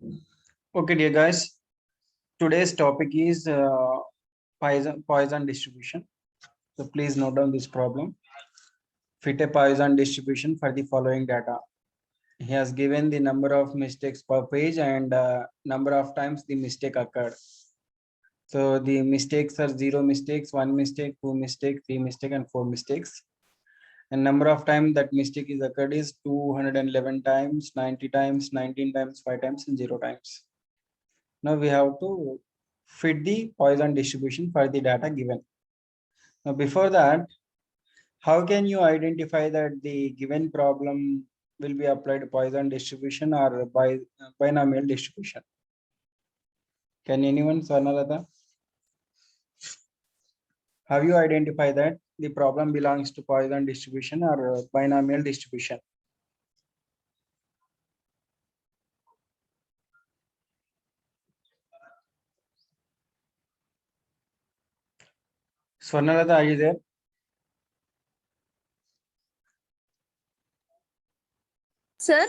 Okay, dear guys, today's topic is Poisson distribution. So please note down this problem. Fit a Poisson distribution for the following data. He has given the number of mistakes per page and number of times the mistake occurred. So the mistakes are 0 mistakes, 1 mistake, 2 mistake, 3 mistake, and 4 mistakes. And number of times that mistake is occurred is 211 times, 90 times, 19 times, 5 times, and 0 times. Now we have to fit the Poisson distribution for the data given. Now before that, how can you identify that the given problem will be applied Poisson distribution or by binomial distribution? Can anyone, Swarnalata? Have you identified that the problem belongs to Poisson distribution or binomial distribution? Swarnalata, are you there? Sir?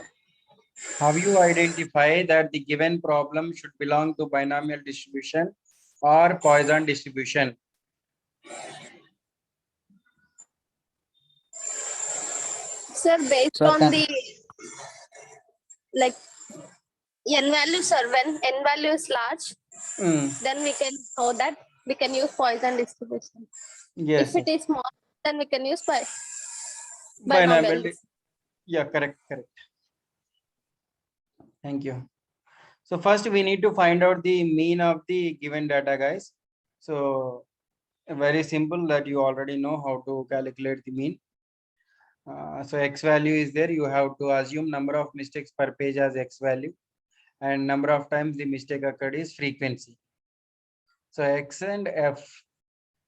Have you identified that the given problem should belong to binomial distribution or Poisson distribution? Sir, based Sir, on the like n value, sir, when n value is large, then we can know that we can use Poisson distribution. Yes. If it is small, then we can use Binomial. binomial. Yeah, correct. Thank you. So first we need to find out the mean of the given data, guys. So very simple that you already know how to calculate the mean. So X value is there. You have to assume number of mistakes per page as X value and number of times the mistake occurred is frequency. So X and F.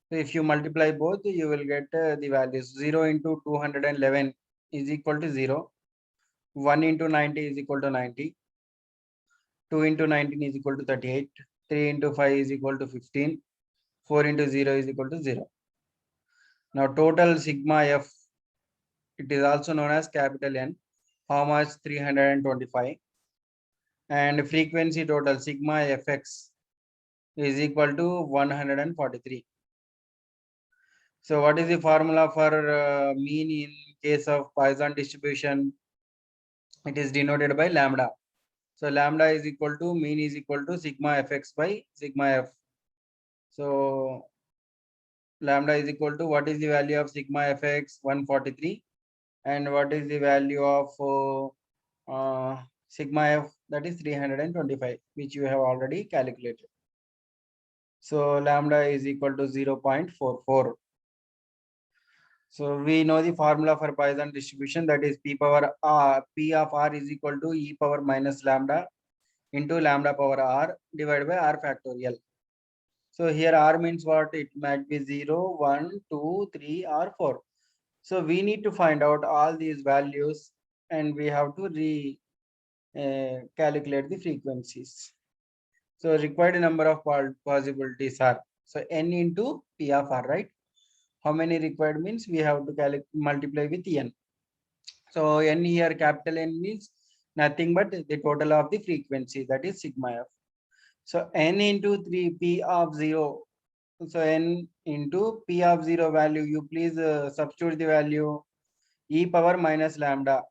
So if you multiply both, you will get the values 0 into 211 is equal to 0. 1 into 90 is equal to 90. 2 into 19 is equal to 38. 3 into 5 is equal to 15. 4 into 0 is equal to 0. Now total sigma F, it is also known as capital N. How much? 325. And frequency total sigma Fx is equal to 143. So what is the formula for mean in case of Poisson distribution? It is denoted by lambda. So lambda is equal to mean is equal to sigma Fx by sigma F. So lambda is equal to what is the value of sigma Fx? 143. And what is the value of sigma F? That is 325, which you have already calculated. So lambda is equal to 0.44. So we know the formula for Poisson distribution, that is P power R, P of R is equal to E power minus lambda into lambda power R divided by R factorial. So here R means what? It might be 0, 1, 2, 3 or 4. So we need to find out all these values and we have to calculate the frequencies. So required number of possibilities are, so n into P of R, right? How many required means we have to multiply with n. So n here, capital N means nothing but the total of the frequency, that is sigma F. So n into 3 P of 0. So n into P of 0 value, you please substitute the value e power minus lambda.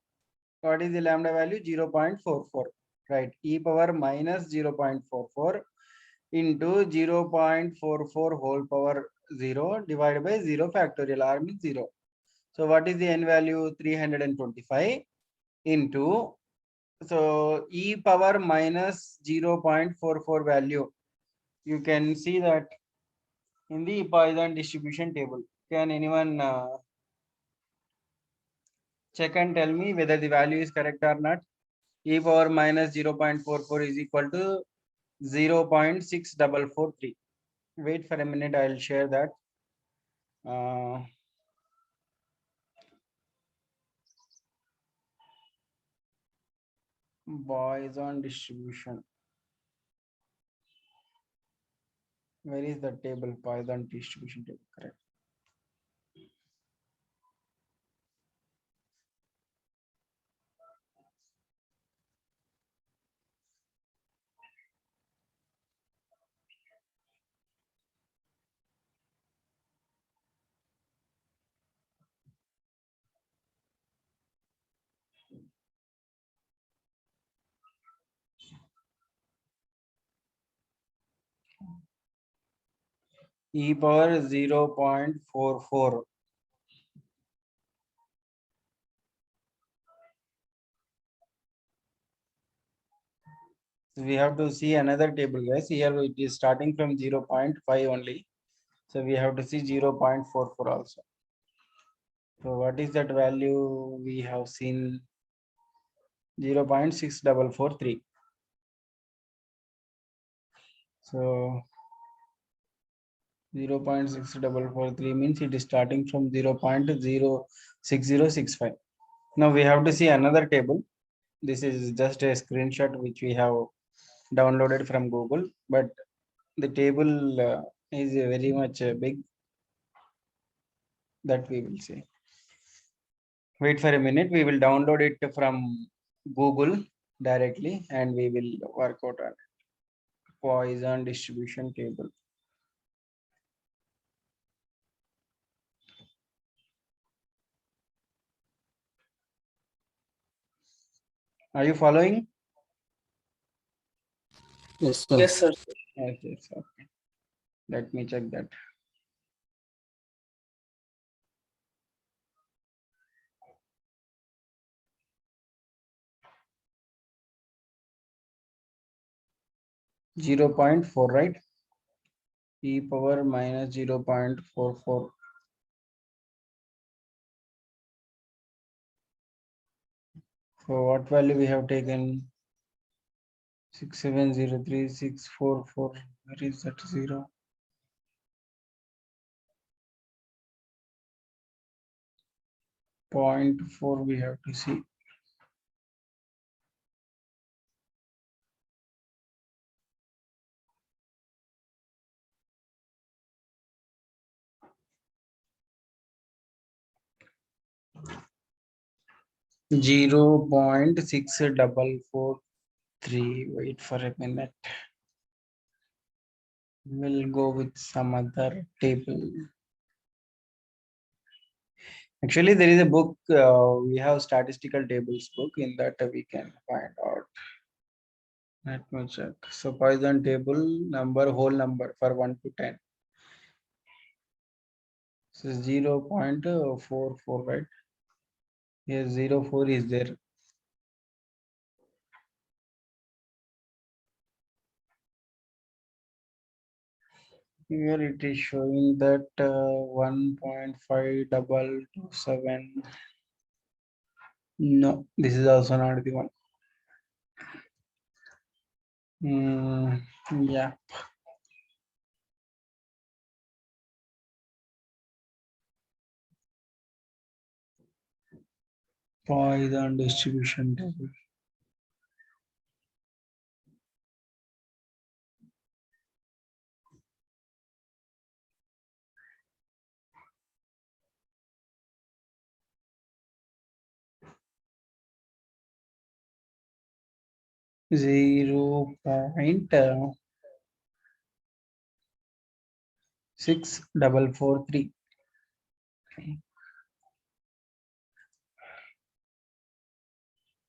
What is the lambda value? 0.44, right? E power minus 0.44 into 0.44 whole power 0 divided by 0 factorial. R means 0. So what is the n value? 325 into, so e power minus 0.44 value. You can see that in the Poisson distribution table. Can anyone check and tell me whether the value is correct or not? E power minus 0.44 is equal to 0.6443. Wait for a minute, I'll share that. Poisson distribution. Where is the table? Poisson distribution table, correct. e power 0.44. So we have to see another table, guys. Here it is starting from 0.5 only. So we have to see 0.44 also. So what is that value? We have seen 0.6443. So 0.6443 means it is starting from 0.06065. Now we have to see another table. This is just a screenshot which we have downloaded from Google, but the table is very much big, that we will see. Wait for a minute. We will download it from Google directly and we will work out on it. Poisson distribution table. Are you following? Yes, sir. Yes, sir. Yes, yes, okay. Let me check that. (0.4), right? E power minus 0.44. So what value we have taken? 6703644. Where is that 0? .4 we have to see. Zero 0.6443. Wait for a minute. We'll go with some other table. Actually, there is a book. We have statistical tables book. In that we can find out. Let me check. So Poisson table number, whole number for 1 to 10. So 0.44, right? Here 0.4 is there. Here it is showing that 1.5227. No, this is also not the one. Yeah. Poisson distribution table. Zero point 6443.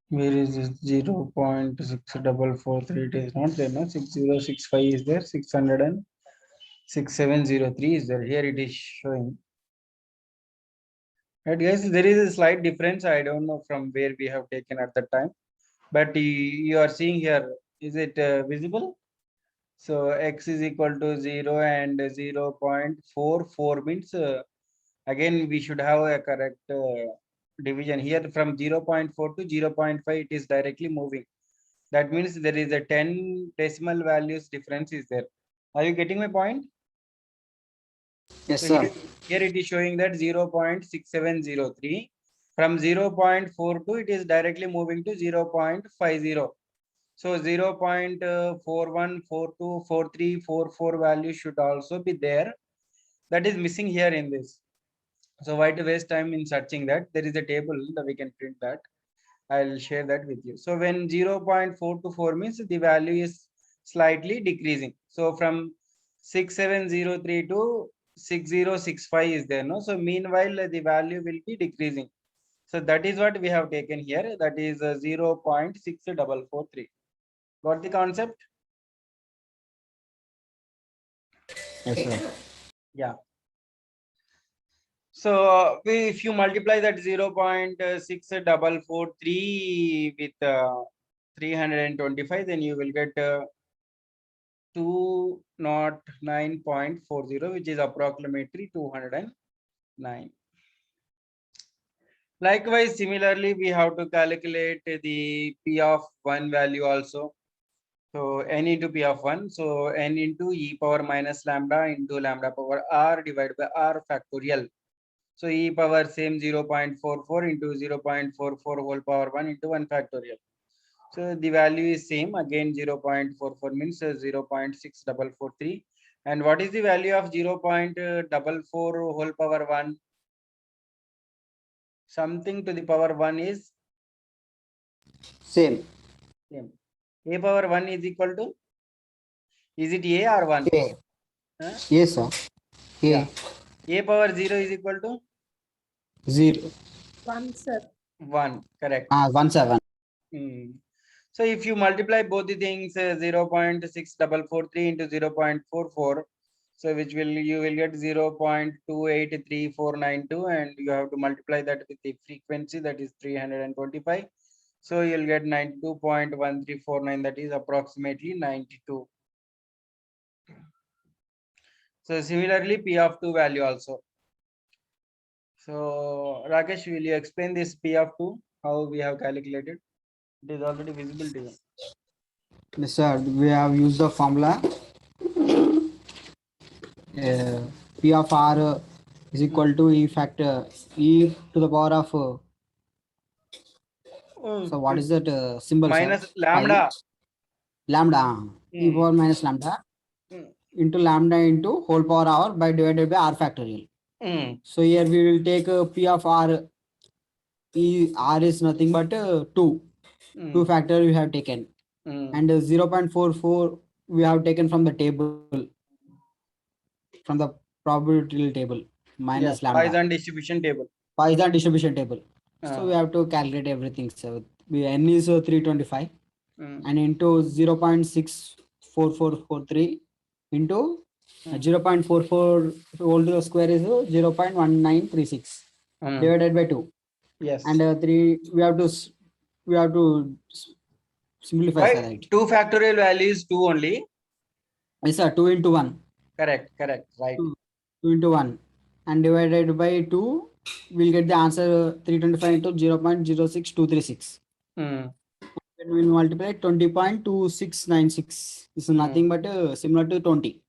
Where is this 0.6443? It is not there. No, 6065 is there. 66703 is there. Here it is showing. Right, guys, there is a slight difference. I don't know from where we have taken at the time, but you are seeing here. Is it visible? So x is equal to 0 and 0.44 means again we should have a correct division here. From 0.4 to 0.5 it is directly moving. That means there is a 10 decimal values difference is there. Are you getting my point? Yes, So sir. here it is showing that 0.6703. From 0.42 it is directly moving to 0.50. So 0.41, 42, 43, 44 value should also be there. That is missing here in this. So why to waste time in searching that? There is a table that we can print that. I'll share that with you. So when 0.424 means the value is slightly decreasing. So from 6703 to 6065 is there. No. So meanwhile the value will be decreasing. So that is what we have taken here. That is 0.6443. Got the concept? Yes, sir. Yeah. So if you multiply that 0.6443 with 325, then you will get 209.40, which is approximately 209. Likewise, similarly, we have to calculate the P of 1 value also. So n into P of 1. So n into e power minus lambda into lambda power r divided by r factorial. So e power same 0.44 into 0.44 whole power 1 into 1 factorial. So the value is same, again 0.44 means 0.6443. And what is the value of 0.44 whole power 1? Something to the power 1 is Same. same. A power 1 is equal to, is it A or 1? A. Huh? Yes, sir. A. Yeah. A power 0 is equal to 0. 1, sir. 1, correct. 17. So if you multiply both the things 0.6443 into 0.44, so which will you will get 0.283492, and you have to multiply that with the frequency, that is 325. So you'll get 92.1349, that is approximately 92. So similarly, P of 2 value also. So Rakesh, will you explain this P of 2, how we have calculated? It is already visible to you. Yes, sir. We have used the formula. P of R is equal to E factor E to the power of. So what is that symbol, sir? Minus Pi. lambda. Lambda. E Hmm. power minus lambda into lambda into whole power r by divided by r factorial. So here we will take P of R. E R is nothing but 2. 2 factor we have taken. And 0.44 we have taken from the table, from the probability table, minus lambda. Poisson distribution table. Poisson distribution table. So we have to calculate everything. So n is 325 and into 0.64443 into 0.44 whole to the square is 0.1936 divided by 2. Yes. And 3 we have to simplify, Why sir, right? 2 factorial value is 2 only? Yes, sir. 2 into 1. Correct, right. 2 into 1 and divided by 2, we'll get the answer 325 into 0.06236. When we multiply 20.2696, this is nothing but similar to 20.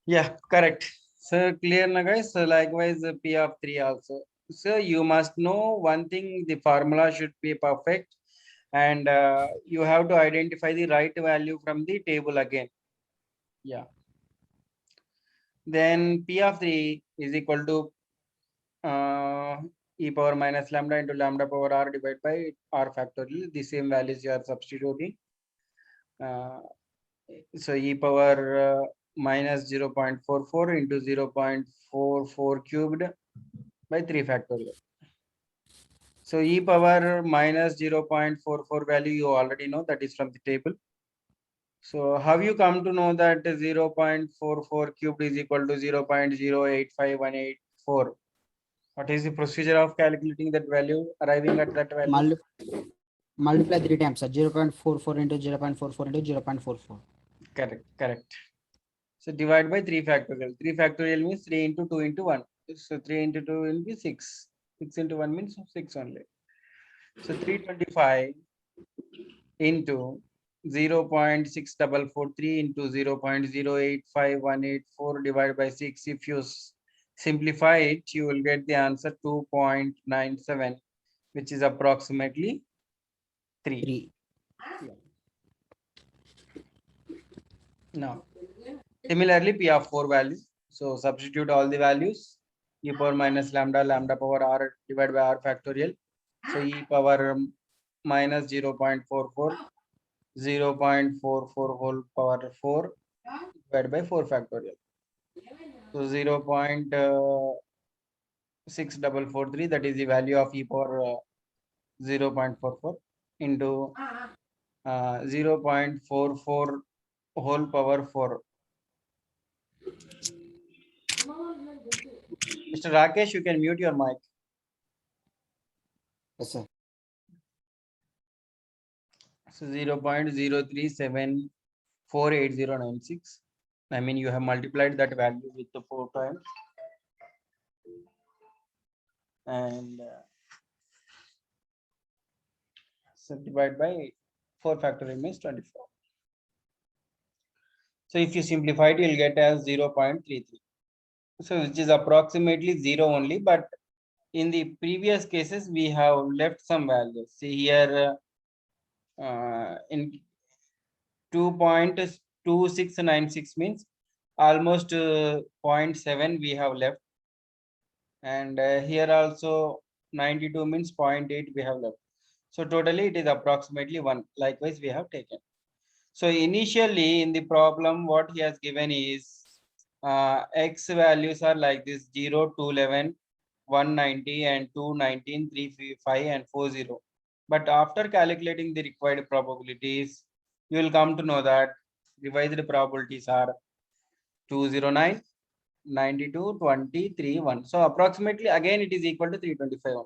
Yeah, correct. So clear na guys. So likewise P of 3 also. So you must know one thing, the formula should be perfect, and you have to identify the right value from the table again. Yeah. Then P of 3 is equal to e power minus lambda into lambda power r divided by r factorial. The same values you are substituting. So e power minus 0.44 into 0.44 cubed by 3 factorial. So e power minus 0.44 value you already know, that is from the table. So how you come to know that 0.44 cubed is equal to 0.085184? What is the procedure of calculating that value, arriving at that value? Multiply 3 times, 0.44 into 0.44 into 0.44. Correct. So divide by 3 factorial. 3 factorial means 3 into 2 into 1. So 3 into 2 will be 6. 6 into 1 means 6 only. So 325 into 0.6443 into 0.085184 divided by 6. If you simplify it, you will get the answer 2.97, which is approximately 3. Yeah. Now, similarly, P of 4 values. So substitute all the values. E power minus lambda, lambda power r divided by r factorial. So e power minus 0.44, 0.44 whole power 4 divided by 4 factorial. So 0.6443, that is the value of e power 0.44 into 0.44 whole power 4. Mr. Rakesh, you can mute your mic. Yes, sir. So 0.0374896. I mean, you have multiplied that value with the 4 times. And so divide by 4 factorial means 24. So if you simplify it, you'll get as 0.33. So which is approximately 0 only, but in the previous cases, we have left some values. See here, in 2.2696 means almost 0.7 we have left. And here also 92 means 0.8 we have left. So totally it is approximately 1. Likewise, we have taken. So initially in the problem, what he has given is x values are like this 0, 211, 190 and 219, 355 and 40. But after calculating the required probabilities, you will come to know that revised probabilities are 209, 92, 20, 3, 1. So approximately again it is equal to 325.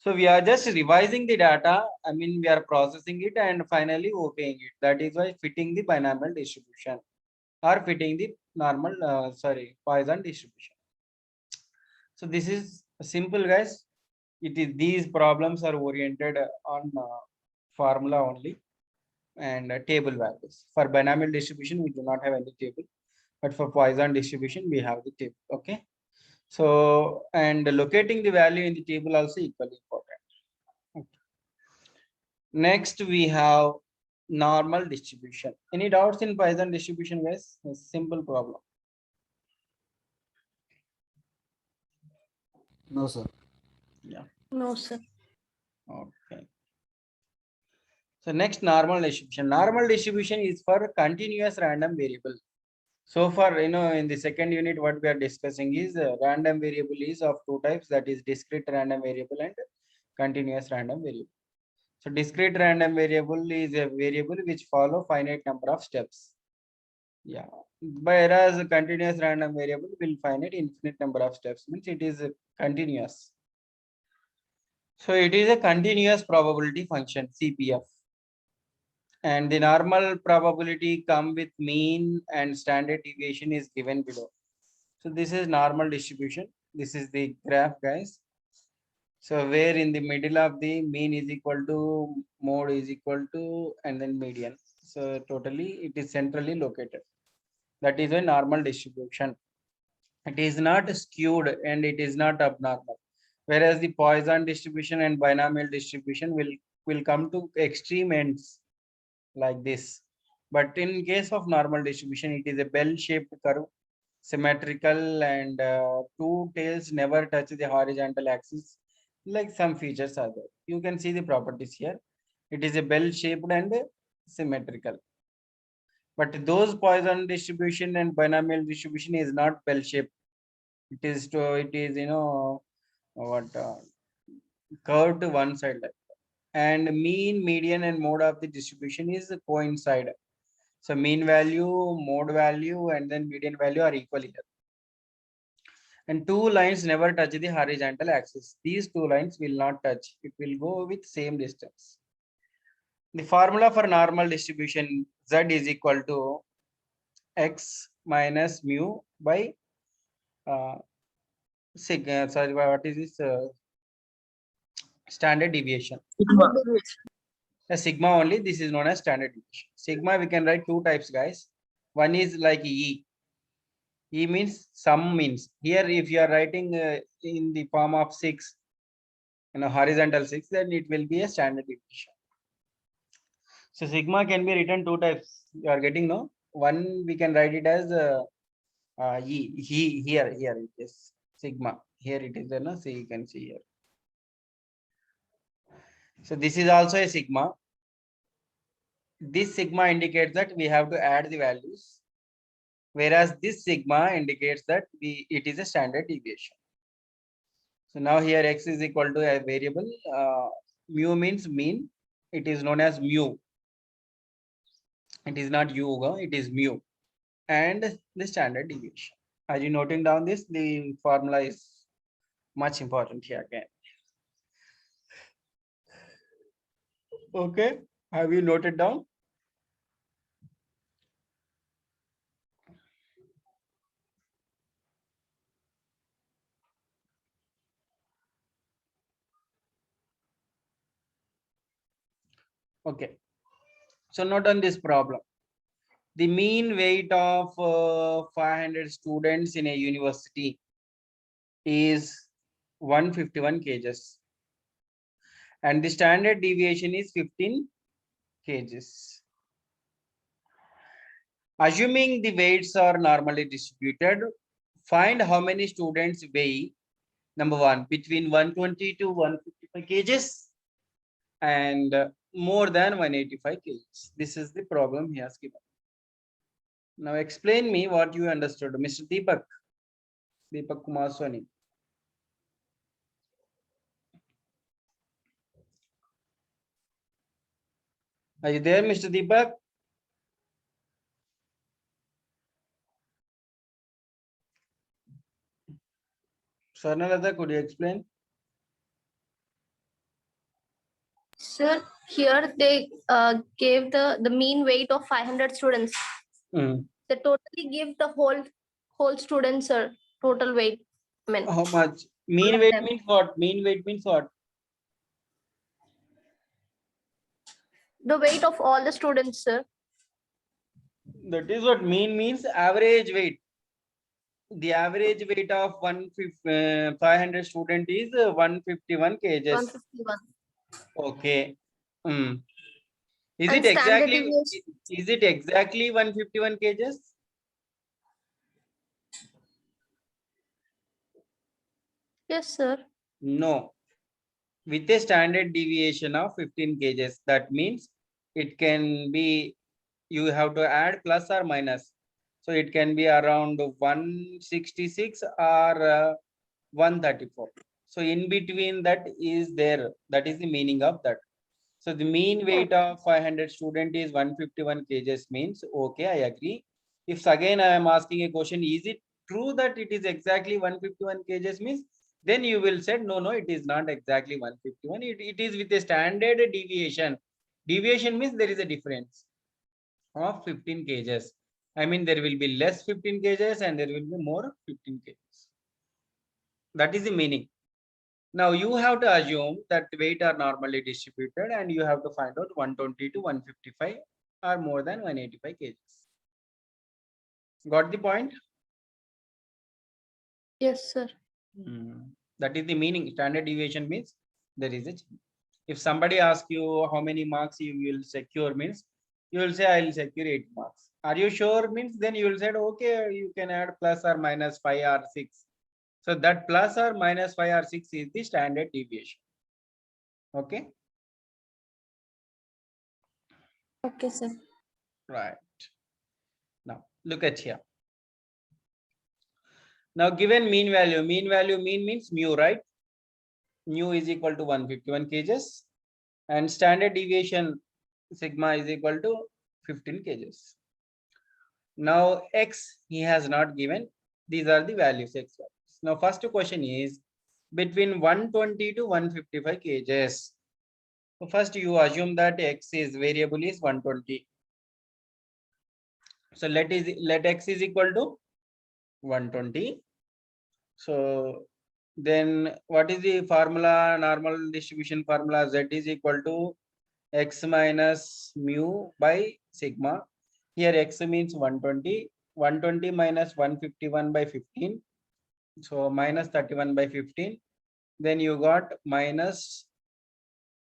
So we are just revising the data. I mean, we are processing it and finally obeying it. That is why fitting the binomial distribution or fitting the normal, Poisson distribution. So this is simple, guys. These problems are oriented on formula only and table values. For binomial distribution, we do not have any table, but for Poisson distribution, we have the table. Okay. So, and locating the value in the table also equally important. Next, we have normal distribution. Any doubts in Poisson distribution, guys? A simple problem. No, sir. Yeah. No, sir. Okay. So next, normal distribution. Normal distribution is for continuous random variable. So far, in the second unit, what we are discussing is random variable is of two types, that is discrete random variable and continuous random variable. So discrete random variable is a variable which follow finite number of steps. Yeah. Whereas a continuous random variable will finite infinite number of steps, means it is continuous. So it is a continuous probability function, CPF. And the normal probability come with mean and standard deviation is given below. So this is normal distribution. This is the graph, guys. So where in the middle of the mean is equal to mode is equal to and then median. So totally it is centrally located. That is a normal distribution. It is not skewed and it is not abnormal. Whereas the Poisson distribution and binomial distribution will come to extreme ends like this. But in case of normal distribution, it is a bell-shaped curve, symmetrical, and two tails never touch the horizontal axis, like some features are there. You can see the properties here. It is a bell-shaped and symmetrical. But those Poisson distribution and binomial distribution is not bell-shaped. It is what curved to one side, like that. And mean, median, and mode of the distribution is coincide. So mean value, mode value, and then median value are equal here. And two lines never touch the horizontal axis. These two lines will not touch. It will go with same distance. The formula for normal distribution Z is equal to X minus mu by sigma. Sorry, what is this? Standard deviation. A sigma only. This is known as standard deviation. Sigma we can write two types, guys. One is like E. E means sum means. Here, if you are writing in the form of 6, horizontal 6, then it will be a standard deviation. So sigma can be written two types. You are getting no? One we can write it as E. Here it is sigma. Here it is, so you can see here. So this is also a sigma. This sigma indicates that we have to add the values, whereas this sigma indicates that it is a standard deviation. So now here X is equal to a variable. Mu means mean. It is known as mu. It is not u, it is mu. and the standard deviation. Are you noting down this? The formula is much important here again. Okay, have you noted down? Okay, so note on this problem. The mean weight of 500 students in a university is 151 kgs and the standard deviation is 15 kgs. Assuming the weights are normally distributed, find how many students weigh, number one, between 120 to 155 kgs and more than 185 kgs. This is the problem he has given. Now explain me what you understood, Mr. Deepak Kumar Soni. Are you there, Mr. Deepak? Swarnalata, could you explain? Sir, here they gave the mean weight of 500 students. They totally give the whole students, sir, total weight. I mean, How much? Mean of weight them. means what? Mean weight means what? The weight of all the students, sir. That is what mean means, average weight. The average weight of 500 student is 151 kgs. 151. Okay. Is And it standard exactly? deviation- Is it exactly 151 kgs? Yes, sir. No. With a standard deviation of 15 kgs, that means it can be, you have to add plus or minus. So it can be around 166 or 134. So in between that is there. That is the meaning of that. So the mean weight of 500 student is 151 kgs means, okay, I agree. If again I am asking a question, is it true that it is exactly 151 kgs means, then you will say, no, it is not exactly 151. It is with a standard deviation. Deviation means there is a difference of 15 kgs. I mean, there will be less 15 kgs and there will be more 15 kgs. That is the meaning. Now you have to assume that weight are normally distributed and you have to find out 120 to 155 or more than 185 kgs. Got the point? Yes, sir. That is the meaning. Standard deviation means there is a change. If somebody asks you how many marks you will secure means, you will say I will secure 8 marks. Are you sure means, then you will say okay, you can add plus or minus 5 or 6. So that plus or minus 5 or 6 is the standard deviation. Okay. Okay, sir. Right. Now look at here. Now given mean value mean means mu, right? Mu is equal to 151 kgs and standard deviation sigma is equal to 15 kgs. Now x he has not given. These are the values, x values. Now first question is between 120 to 155 kgs. So first you assume that x is variable is 120. So let x is equal to 120. So then what is the formula, normal distribution formula? Z is equal to x minus mu by sigma. Here x means 120. 120 minus 151 by 15. So minus 31 by 15. Then you got minus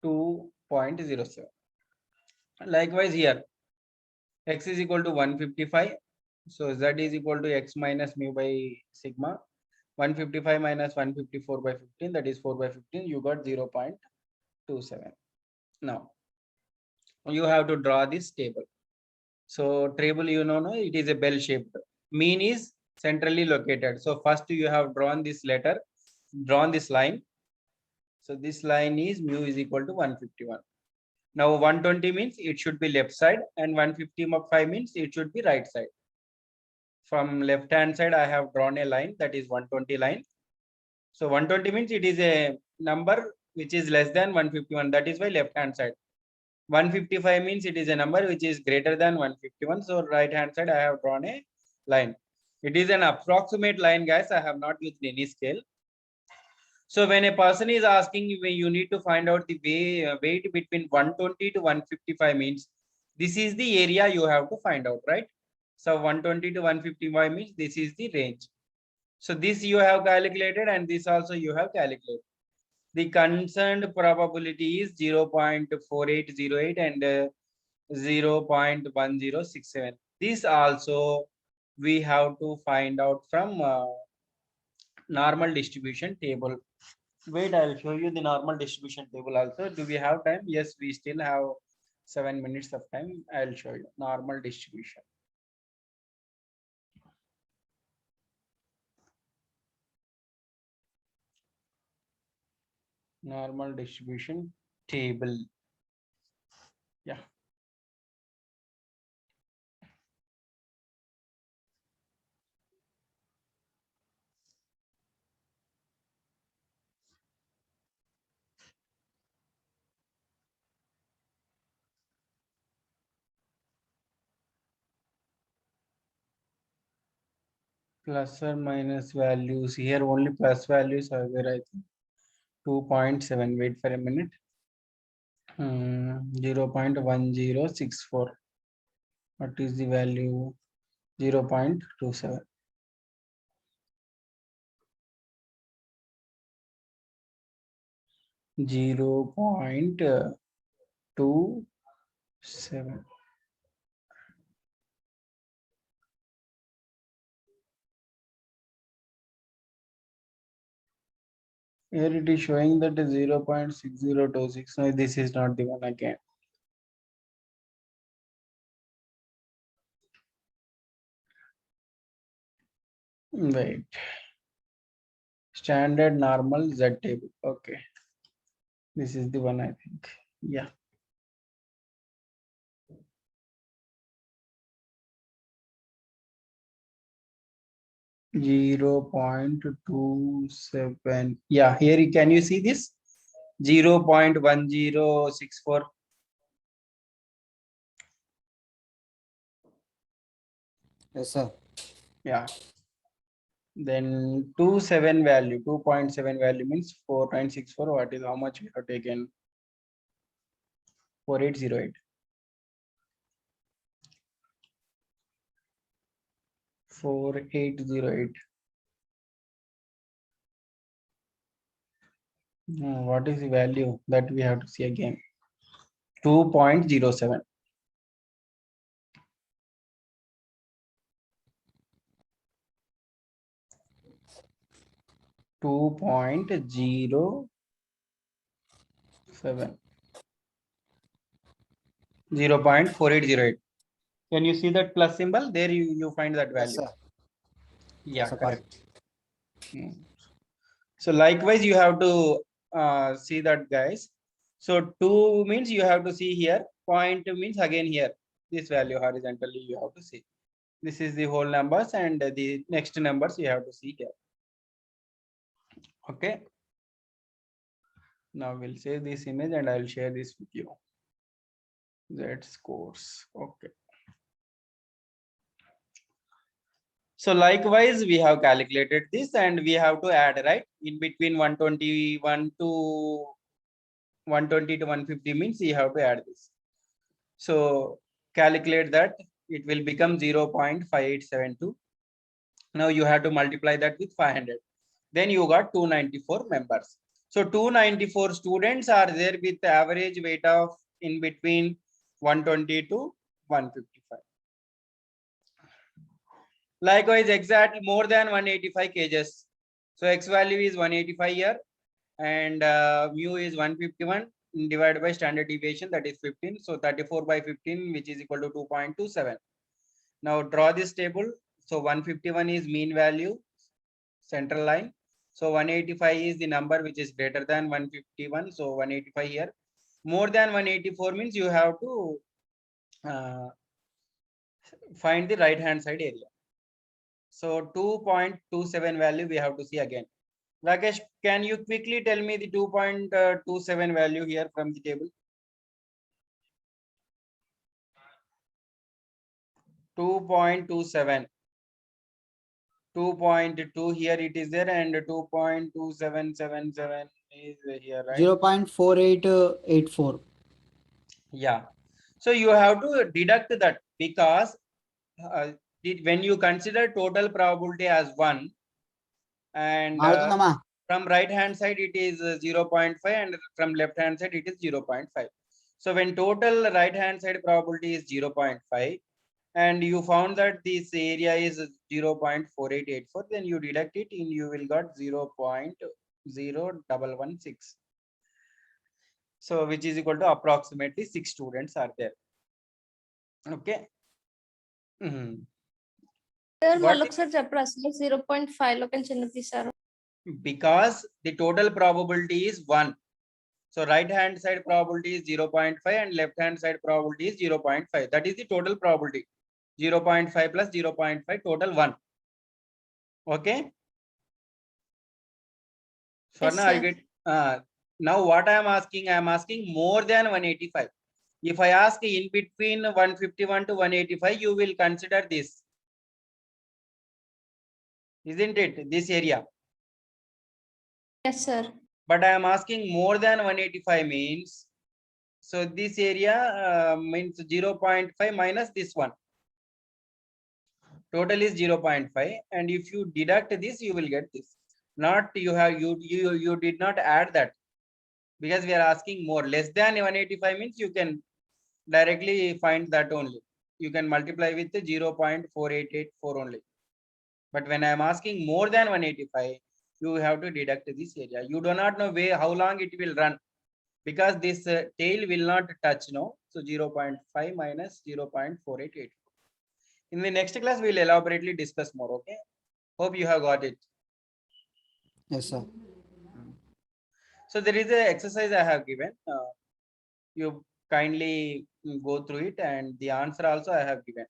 2.07. Likewise here, x is equal to 155. So z is equal to x minus mu by sigma. 155 minus 154 by 15, that is 4 by 15, you got 0.27. Now you have to draw this table. So table, you know, it is a bell shaped. Mean is centrally located. So first you have drawn this line. So this line is mu is equal to 151. Now 120 means it should be left side and 155 means it should be right side. from left hand side, I have drawn a line, that is 120 line. So 120 means it is a number which is less than 151. That is why left hand side. 155 means it is a number which is greater than 151. So right hand side, I have drawn a line. It is an approximate line, guys. I have not used any scale. So when a person is asking you need to find out the weight between 120 to 155 means this is the area you have to find out, right? So 120 to 155 means this is the range. So this you have calculated and this also you have calculated. The concerned probability is 0.4808 and 0.1067. This also we have to find out from normal distribution table. Wait, I'll show you the normal distribution table also. Do we have time? Yes, we still have 7 minutes of time. I'll show you normal distribution. Normal distribution table. Yeah. Plus or minus values here, only plus values are there. I think 2.7. Wait for a minute. 0.1064. What is the value? 0.27. 0.27. Here it is showing that 0.6026. No, this is not the one again. Wait. Standard normal Z table. Okay. This is the one, I think. Yeah. .27. Yeah, here can you see this? 0.1064. Yes, sir. Yeah. Then 2.7 value, 2.7 value means 4964. What is how much we have taken? 4808. 4808. What is the value that we have to see again? 2.07. 2.07. 0.4808. Can you see that plus symbol? There you find that value. Yes, sir. Yeah, Sir, correct. So likewise, you have to see that, guys. So 2 means you have to see here. 0.2 means again here. This value horizontally you have to see. This is the whole numbers and the next numbers you have to see here. Okay. Now we'll save this image and I'll share this with you. Z scores. Okay. So likewise, we have calculated this and we have to add, right? In between 121 to 120 to 150 means you have to add this. So calculate that, it will become 0.5872. Now you have to multiply that with 500. Then you got 294 members. So 294 students are there with the average weight of in between 120 to 155. Likewise, exactly more than 185 kgs. So X value is 185 here and mu is 151 divided by standard deviation, that is 15. So 34 by 15, which is equal to 2.27. Now draw this table. So 151 is mean value, central line. So 185 is the number which is greater than 151. So 185 here. More than 184 means you have to find the right hand side area. So 2.27 value we have to see again. Rakesh, can you quickly tell me the 2.27 value here from the table? 2.27. 2.2 here it is there, and 2.2777 is here, right? 0.4884. Yeah. So you have to deduct that, because when you consider total probability as 1, and from right hand side it is 0.5, and from left hand side it is 0.5. So when total right hand side probability is 0.5, and you found that this area is 0.4884, then you deduct it and you will got 0.0116. So which is equal to approximately 6 students are there. Okay. Sir, What Maluk sir చెప్పరా 0.5 లో కని చిన్న తీశారు. Because the total probability is 1. So right hand side probability is 0.5 and left hand side probability is 0.5. That is the total probability. 0.5 plus 0.5, total 1. Okay. Yes, Swarna, I sir. get now what I am asking more than 185. If I ask in between 151 to 185, you will consider this, isn't it? This area. Yes, sir. But I am asking more than 185 means, so this area means 0.5 minus this one. Total is 0.5, and if you deduct this, you will get this. Not you did not add that, because we are asking more. Less than 185 means you can directly find that only. You can multiply with the 0.4884 only. But when I am asking more than 185, you have to deduct this area. You do not know how long it will run, because this tail will not touch, no. So 0.5 minus 0.4884. In the next class, we will elaborately discuss more. Okay. Hope you have got it. Yes, sir. So there is an exercise I have given. You kindly go through it, and the answer also I have given.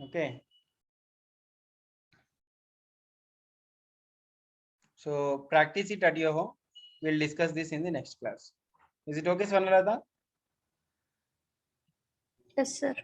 Okay. So practice it at your home. We'll discuss this in the next class. Is it okay, Swarnalata? Yes, sir.